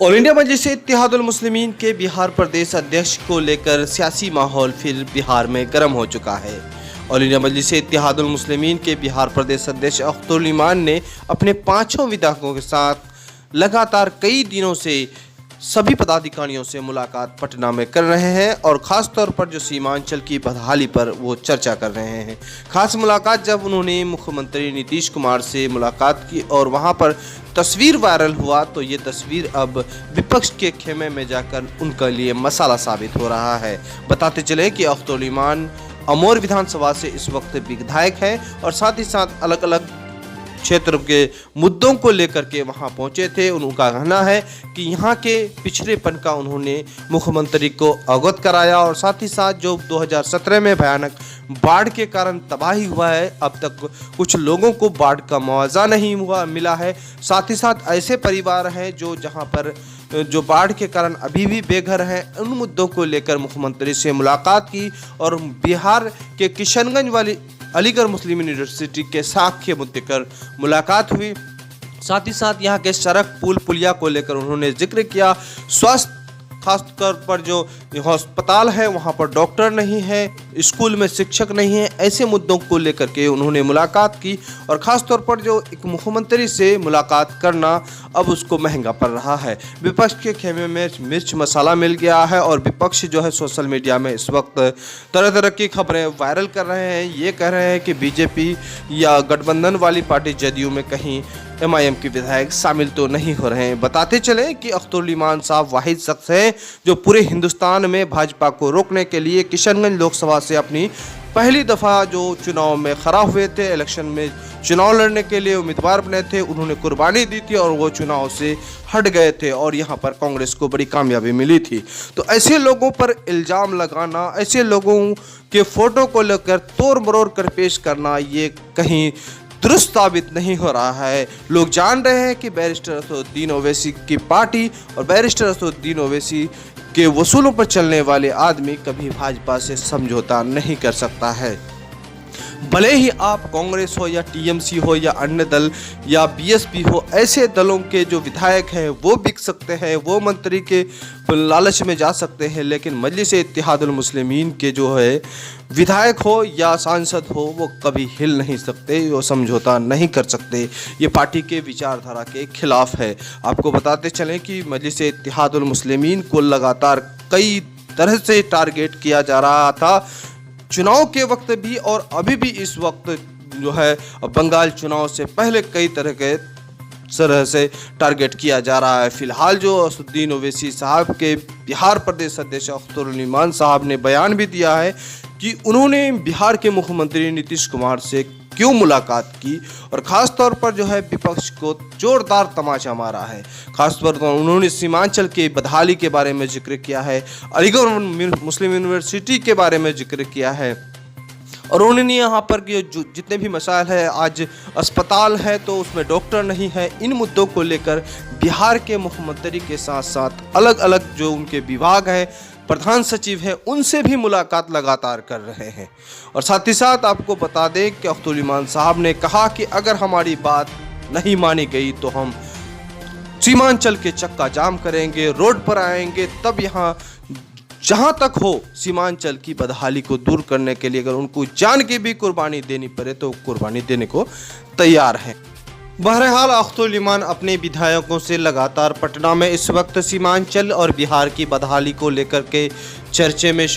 All India मजलिस इत्तेहादुल मुस्लिमीन के बिहार प्रदेश अध्यक्ष को लेकर सियासी माहौल फिर बिहार में गर्म हो चुका है। ऑल इंडिया मजलिस इत्तेहादुल मुस्लिमीन के बिहार प्रदेश अध्यक्ष अख्तरुल ईमान ने अपने पांचों विधायकों के साथ लगातार कई दिनों से सभी पदाधिकारियों से मुलाकात पटना में कर रहे हैं और ख़ास तौर पर जो सीमांचल की बदहाली पर वो चर्चा कर रहे हैं। खास मुलाकात जब उन्होंने मुख्यमंत्री नीतीश कुमार से मुलाकात की और वहां पर तस्वीर वायरल हुआ तो ये तस्वीर अब विपक्ष के खेमे में जाकर उनके लिए मसाला साबित हो रहा है। बताते चले कि अख्तरुल ईमान अमोर विधानसभा से इस वक्त विधायक हैं और साथ ही साथ अलग अलग क्षेत्र के मुद्दों को लेकर के वहां पहुंचे थे। उनका कहना है कि यहां के पिछड़ेपन का उन्होंने मुख्यमंत्री को अवगत कराया और साथ ही साथ जो 2017 में भयानक बाढ़ के कारण तबाही हुआ है, अब तक कुछ लोगों को बाढ़ का मुआवजा नहीं मिला है। साथ ही साथ ऐसे परिवार हैं जो जहां पर जो बाढ़ के कारण अभी भी बेघर हैं, उन मुद्दों को लेकर मुख्यमंत्री से मुलाकात की और बिहार के किशनगंज वाली अलीगढ़ मुस्लिम यूनिवर्सिटी के साख्य मुद्दे पर मुलाकात हुई। साथ ही साथ यहाँ के सड़क पुल पुलिया को लेकर उन्होंने जिक्र किया। स्वास्थ्य खासतौर पर जो अस्पताल है वहाँ पर डॉक्टर नहीं है, स्कूल में शिक्षक नहीं है, ऐसे मुद्दों को लेकर के उन्होंने मुलाकात की और ख़ास तौर पर जो एक मुख्यमंत्री से मुलाकात करना अब उसको महंगा पड़ रहा है। विपक्ष के खेमे में मिर्च मसाला मिल गया है और विपक्ष जो है सोशल मीडिया में इस वक्त तरह तरह की खबरें वायरल कर रहे हैं। ये कह रहे हैं कि बीजेपी या गठबंधन वाली पार्टी जदयू में कहीं MIM के विधायक शामिल तो नहीं हो रहे हैं। बताते चले कि अख्तरुल ईमान साहब वाहिद शख्स हैं जो पूरे हिंदुस्तान में भाजपा को रोकने के लिए किशनगंज लोकसभा से अपनी पहली दफ़ा जो चुनाव में खड़ा हुए थे, इलेक्शन में चुनाव लड़ने के लिए उम्मीदवार बने थे, उन्होंने कुर्बानी दी थी और वो चुनाव से हट गए थे और यहाँ पर कांग्रेस को बड़ी कामयाबी मिली थी। तो ऐसे लोगों पर इल्ज़ाम लगाना, ऐसे लोगों के फ़ोटो को लेकर तोड़ मरोड़ कर पेश करना, ये कहीं दुरुस्त साबित नहीं हो रहा है। लोग जान रहे हैं कि बैरिस्टर असदुद्दीन ओवैसी की पार्टी और बैरिस्टर असदुद्दीन ओवैसी के वसूलों पर चलने वाले आदमी कभी भाजपा से समझौता नहीं कर सकता है। भले ही आप कांग्रेस हो या TMC हो या अन्य दल या BSP हो, ऐसे दलों के जो विधायक हैं वो बिक सकते हैं, वो मंत्री के लालच में जा सकते हैं, लेकिन मजलिस इत्तेहादुल मुस्लिमीन के जो है विधायक हो या सांसद हो वो कभी हिल नहीं सकते, वो समझौता नहीं कर सकते। ये पार्टी के विचारधारा के खिलाफ है। आपको बताते चलें कि मजलिस इत्तेहादुल मुस्लिमीन को लगातार कई तरह से टारगेट किया जा रहा था, चुनाव के वक्त भी और अभी भी इस वक्त जो है बंगाल चुनाव से पहले कई तरह से टारगेट किया जा रहा है। फिलहाल जो असदुद्दीन ओवैसी साहब के बिहार प्रदेश अध्यक्ष अख्तरुल ईमान साहब ने बयान भी दिया है कि उन्होंने बिहार के मुख्यमंत्री नीतीश कुमार से क्यों मुलाकात की और ख़ास तौर पर जो है विपक्ष को जोरदार तमाचा मारा है। खास तौर पर उन्होंने सीमांचल के बदहाली के बारे में जिक्र किया है, अलीगढ़ मुस्लिम यूनिवर्सिटी के बारे में जिक्र किया है और उन्होंने यहाँ पर जो जितने भी मसाइल है, आज अस्पताल है तो उसमें डॉक्टर नहीं है, इन मुद्दों को लेकर बिहार के मुख्यमंत्री के साथ साथ अलग अलग जो उनके विभाग है, प्रधान सचिव हैं, उनसे भी मुलाकात लगातार कर रहे हैं। और साथ ही साथ आपको बता दें कि अख्तरुल ईमान साहब ने कहा कि अगर हमारी बात नहीं मानी गई तो हम सीमांचल के चक्का जाम करेंगे, रोड पर आएंगे, तब यहाँ जहाँ तक हो सीमांचल की बदहाली को दूर करने के लिए अगर उनको जान की भी कुर्बानी देनी पड़े तो कुर्बानी देने को तैयार हैं। बहरहाल अख्तरुल ईमान अपने विधायकों से लगातार पटना में इस वक्त सीमांचल और बिहार की बदहाली को लेकर के चर्चे में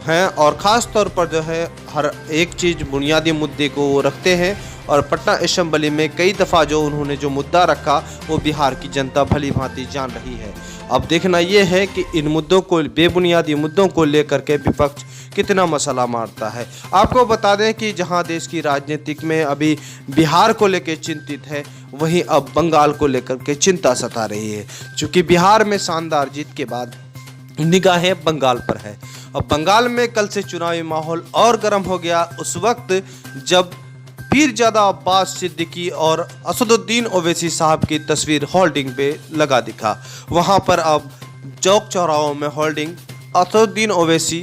हैं और ख़ास तौर पर जो है हर एक चीज़ बुनियादी मुद्दे को वो रखते हैं और पटना असेंबली में कई दफ़ा जो उन्होंने जो मुद्दा रखा वो बिहार की जनता भली भांति जान रही है। अब देखना ये है कि इन मुद्दों को, बेबुनियादी मुद्दों को लेकर के विपक्ष कितना मसाला मारता है। आपको बता दें कि जहां देश की राजनीतिक में अभी बिहार को लेकर चिंतित है, वहीं अब बंगाल को लेकर के चिंता सता रही है, क्योंकि बिहार में शानदार जीत के बाद निगाहें बंगाल पर है। अब बंगाल में कल से चुनावी माहौल और गर्म हो गया उस वक्त जब पीरजादा अब्बास सिद्दीकी और असदुद्दीन ओवैसी साहब की तस्वीर होल्डिंग पे लगा दिखा। वहां पर अब चौक चौराहों में होल्डिंग असदुद्दीन ओवैसी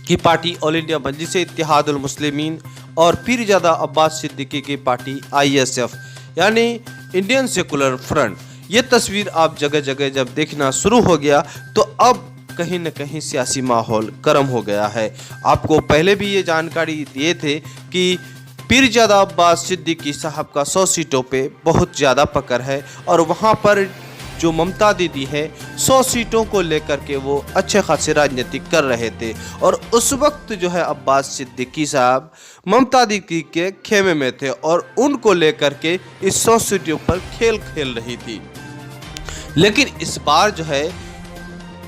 की पार्टी ऑल इंडिया मजलिस इत्तेहादुल मुस्लिमीन और पीरजादा अब्बास सिद्दीकी की पार्टी ISF यानी इंडियन सेकुलर फ्रंट, ये तस्वीर आप जगह जगह जब देखना शुरू हो गया तो अब कहीं न कहीं सियासी माहौल गर्म हो गया है। आपको पहले भी ये जानकारी दिए थे कि पीरजादा अब्बास सिद्दीकी साहब का 100 सीटों पे बहुत ज़्यादा पकड़ है और वहाँ पर जो ममता दीदी है 100 सीटों को लेकर के वो अच्छे खासे राजनीति कर रहे थे और उस वक्त जो है अब्बास सिद्दीकी साहब ममता दीदी के खेमे में थे और उनको लेकर के इस 100 सीटों पर खेल खेल रही थी। लेकिन इस बार जो है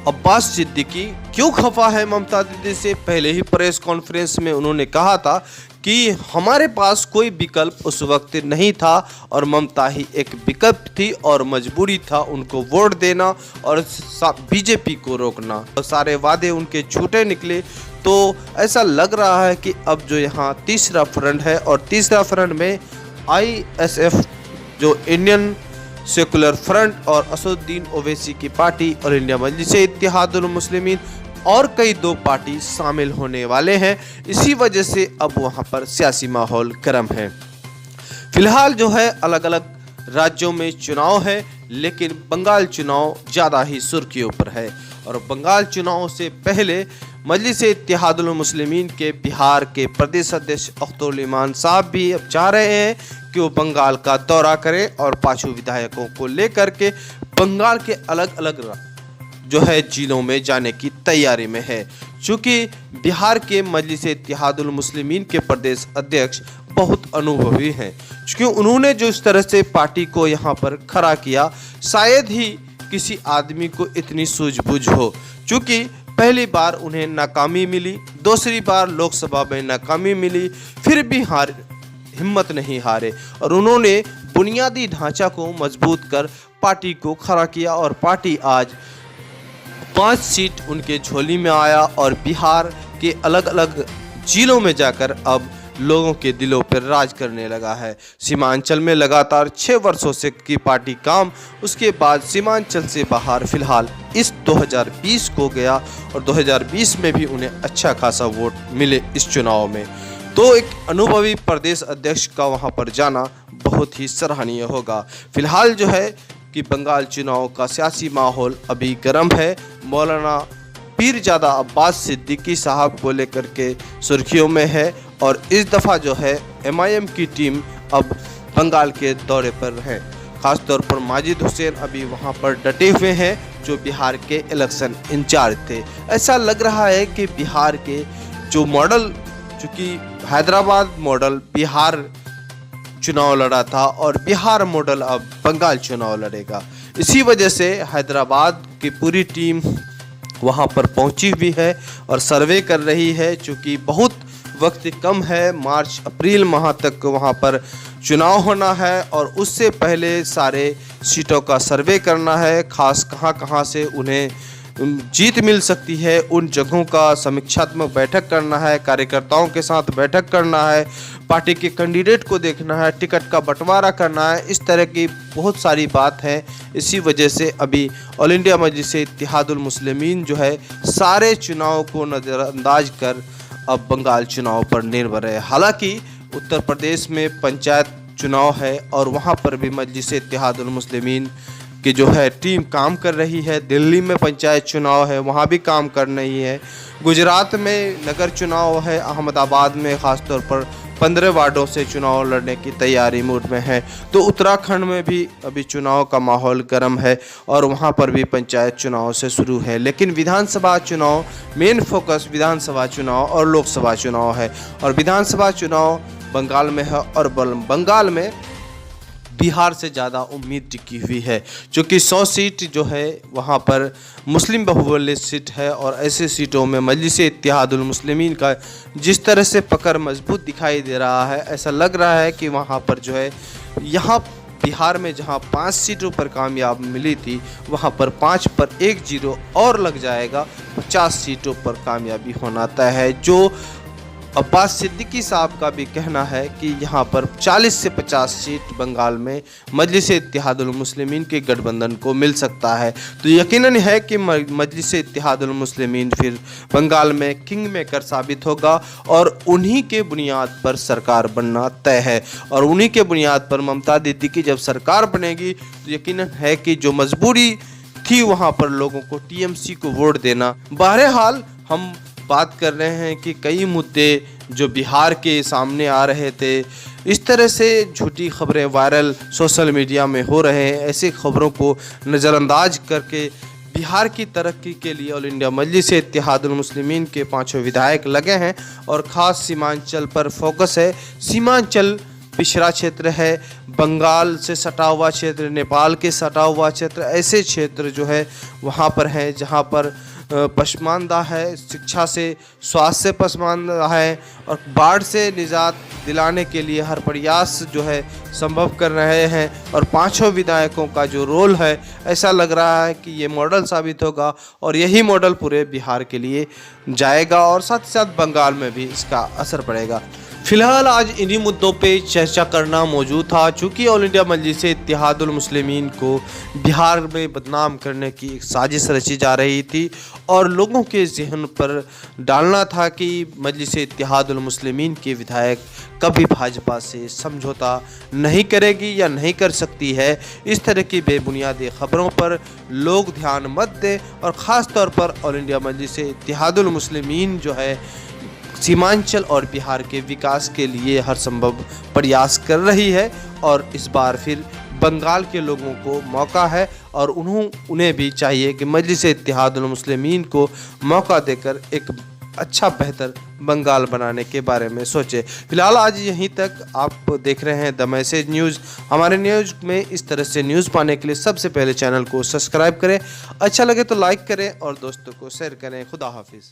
अब्बास सिद्दीकी क्यों खफा है ममता दीदी से, पहले ही प्रेस कॉन्फ्रेंस में उन्होंने कहा था कि हमारे पास कोई विकल्प उस वक्त नहीं था और ममता ही एक विकल्प थी और मजबूरी था उनको वोट देना और बीजेपी को रोकना। तो सारे वादे उनके झूठे निकले। तो ऐसा लग रहा है कि अब जो यहाँ तीसरा फ्रंट है और तीसरा फ्रंट में ISF जो इंडियन सेकुलर फ्रंट और असदुद्दीन ओवैसी की पार्टी और इंडिया मजलिस-ए-इत्तेहादुल मुस्लिमीन और कई 2 पार्टी शामिल होने वाले हैं। इसी वजह से अब वहां पर सियासी माहौल गर्म है। फिलहाल जो है अलग अलग राज्यों में चुनाव है, लेकिन बंगाल चुनाव ज़्यादा ही सुर्खियों पर है और बंगाल चुनाव से पहले मजलिस-ए-इत्तेहादुल मुस्लिमीन के बिहार के प्रदेश अध्यक्ष अख्तरुल इमान साहब भी अब चाह रहे हैं कि वो बंगाल का दौरा करें और 5 विधायकों को लेकर के बंगाल के अलग अलग जो है जिलों में जाने की तैयारी में है। चूँकि बिहार के मजलिस-ए-इत्तेहादुल मुस्लिमीन के प्रदेश अध्यक्ष बहुत अनुभवी हैं, क्योंकि उन्होंने जो इस तरह से पार्टी को यहाँ पर खड़ा किया शायद ही किसी आदमी को इतनी सूझबूझ हो। चूँकि पहली बार उन्हें नाकामी मिली, दूसरी बार लोकसभा में नाकामी मिली, फिर भी हिम्मत नहीं हारे और उन्होंने बुनियादी ढांचा को मजबूत कर पार्टी को खड़ा किया और पार्टी आज 5 सीट उनके झोली में आया और बिहार के अलग अलग जिलों में जाकर अब लोगों के दिलों पर राज करने लगा है। सीमांचल में लगातार 6 वर्षों से की पार्टी काम, उसके बाद सीमांचल से बाहर फिलहाल इस 2020 को गया और 2020 में भी उन्हें अच्छा खासा वोट मिले इस चुनाव में। तो एक अनुभवी प्रदेश अध्यक्ष का वहां पर जाना बहुत ही सराहनीय होगा। फिलहाल जो है कि बंगाल चुनाव का सियासी माहौल अभी गर्म है। मौलाना पीरजादा अब्बास सिद्दीकी साहब को लेकर के सुर्खियों में है और इस दफ़ा जो है MIM की टीम अब बंगाल के दौरे पर है। ख़ासतौर पर माजिद हुसैन अभी वहां पर डटे हुए हैं जो बिहार के इलेक्शन इंचार्ज थे। ऐसा लग रहा है कि बिहार के जो मॉडल, चूँकि हैदराबाद मॉडल बिहार चुनाव लड़ा था और बिहार मॉडल अब बंगाल चुनाव लड़ेगा, इसी वजह से हैदराबाद की पूरी टीम वहां पर पहुंची हुई है और सर्वे कर रही है। चूँकि बहुत वक्त कम है, मार्च अप्रैल माह तक वहां पर चुनाव होना है और उससे पहले सारे सीटों का सर्वे करना है, खास कहां से उन्हें जीत मिल सकती है उन जगहों का समीक्षात्मक बैठक करना है, कार्यकर्ताओं के साथ बैठक करना है, पार्टी के कैंडिडेट को देखना है, टिकट का बंटवारा करना है। इस तरह की बहुत सारी बात है। इसी वजह से अभी ऑल इंडिया मजलिस-ए-इत्तेहादुल मुस्लिमीन जो है सारे चुनाव को नज़रअंदाज कर अब बंगाल चुनाव पर निर्भर है। हालांकि उत्तर प्रदेश में पंचायत चुनाव है और वहां पर भी मजलिस-ए-इत्तेहादुल मुस्लिमीन कि जो है टीम काम कर रही है। दिल्ली में पंचायत चुनाव है, वहाँ भी काम कर रही है। गुजरात में नगर चुनाव है, अहमदाबाद में ख़ासतौर पर 15 वार्डों से चुनाव लड़ने की तैयारी मूड में है। तो उत्तराखंड में भी अभी चुनाव का माहौल गर्म है और वहाँ पर भी पंचायत चुनाव से शुरू है। लेकिन विधानसभा चुनाव मेन फोकस विधानसभा चुनाव और लोकसभा चुनाव है और विधानसभा चुनाव बंगाल में है और बंगाल में बिहार से ज़्यादा उम्मीद टिकी हुई है, क्योंकि 100 सीट जो है वहाँ पर मुस्लिम बहुबल सीट है और ऐसे सीटों में मजलिस-ए-इत्तेहादुल मुस्लिमीन का जिस तरह से पकड़ मजबूत दिखाई दे रहा है, ऐसा लग रहा है कि वहाँ पर जो है यहाँ बिहार में जहाँ 5 सीटों पर कामयाब मिली थी वहाँ पर 5 पर 1-0 और लग जाएगा, 50 सीटों पर कामयाबी होना तय है। जो अब्बास सिद्दीकी साहब का भी कहना है कि यहाँ पर 40 से 50 सीट बंगाल में मजलिस इत्तेहादुल मुस्लिमीन के गठबंधन को मिल सकता है। तो यकीनन है कि मजलिस इत्तेहादुल मुस्लिमीन फिर बंगाल में किंग मेकर साबित होगा और उन्हीं के बुनियाद पर सरकार बनना तय है। और उन्हीं के बुनियाद पर ममता दीदी की जब सरकार बनेगी तो यकीनन है कि जो मजबूरी थी वहाँ पर लोगों को टीएमसी को वोट देना। बहरहाल हम बात कर रहे हैं कि कई मुद्दे जो बिहार के सामने आ रहे थे, इस तरह से झूठी खबरें वायरल सोशल मीडिया में हो रहे हैं। ऐसी खबरों को नज़रअंदाज करके बिहार की तरक्की के लिए ऑल इंडिया मजलिस इत्तेहादुल मुस्लिमीन के 5 विधायक लगे हैं और ख़ास सीमांचल पर फोकस है। सीमांचल पिछड़ा क्षेत्र है, बंगाल से सटा हुआ क्षेत्र, नेपाल के सटा हुआ क्षेत्र, ऐसे क्षेत्र जो है वहाँ पर हैं जहाँ पर पसमानदा है, शिक्षा से स्वास्थ्य से पसमानदा है और बाढ़ से निजात दिलाने के लिए हर प्रयास जो है संभव कर रहे हैं। और 5 विधायकों का जो रोल है ऐसा लग रहा है कि ये मॉडल साबित होगा और यही मॉडल पूरे बिहार के लिए जाएगा और साथ ही साथ बंगाल में भी इसका असर पड़ेगा। फिलहाल आज इन्हीं मुद्दों पे चर्चा करना मौजूद था। चूँकि ऑल इंडिया मजलिस इत्तेहादुल मुस्लिमीन को बिहार में बदनाम करने की एक साजिश रची जा रही थी और लोगों के जहन पर डालना था कि मजलिस इत्तेहादुल मुस्लिमीन के विधायक कभी भाजपा से समझौता नहीं करेगी या नहीं कर सकती है। इस तरह की बेबुनियादी खबरों पर लोग ध्यान मत दें और ख़ास तौर पर ऑल इंडिया मजलिस इत्तेहादुल मुस्लिमीन जो है सीमांचल और बिहार के विकास के लिए हर संभव प्रयास कर रही है और इस बार फिर बंगाल के लोगों को मौका है और उन्हें भी चाहिए कि मजलिस इत्तेहादुल मुस्लिमीन को मौका देकर एक अच्छा बेहतर बंगाल बनाने के बारे में सोचे। फिलहाल आज यहीं तक। आप देख रहे हैं द मैसेज न्यूज़। हमारे न्यूज़ में इस तरह से न्यूज़ पाने के लिए सबसे पहले चैनल को सब्सक्राइब करें, अच्छा लगे तो लाइक करें और दोस्तों को शेयर करें। खुदा हाफिज़।